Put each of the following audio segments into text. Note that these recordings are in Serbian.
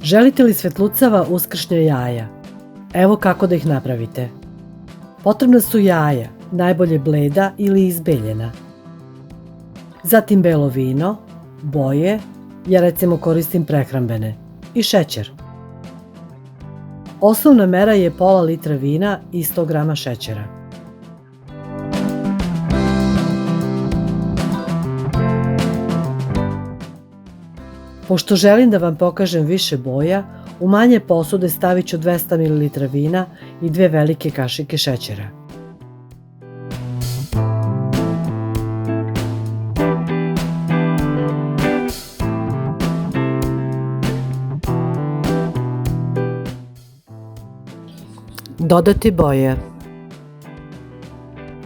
Želite li svetlucava uskršnja jaja? Evo kako da ih napravite. Potrebna su jaja, najbolje bleda ili izbeljena. Zatim belo vino, boje, ja recimo koristim prehrambene, i šećer. Osnovna mera je pola litra vina i 100 grama šećera. Pošto želim da vam pokažem više boja, u manje posude stavit ću 200 ml vina i 2 velike kašike šećera. Dodati boje.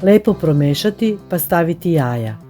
Lepo promešati pa staviti jaja.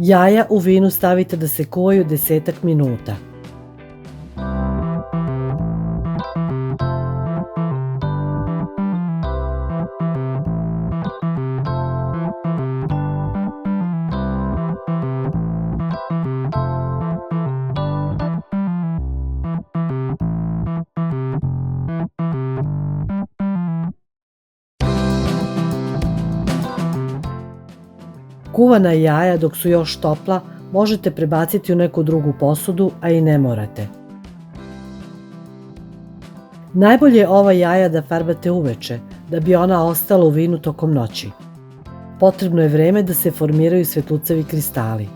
Jaja u vinu stavite da se kuvaju 10 minuta. Kuvana jaja dok su još topla možete prebaciti u neku drugu posudu, a i ne morate. Najbolje je ova jaja da farbate uveče, da bi ona ostala u vinu tokom noći. Potrebno je vreme da se formiraju svetlucavi kristali.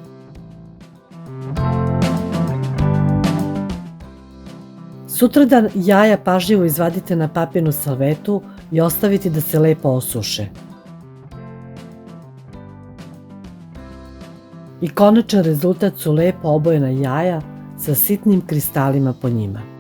Sutradan jaja pažljivo izvadite na papirnu salvetu i ostavite da se lepo osuše. I konačan rezultat su lepo obojena jaja sa sitnim kristalima po njima.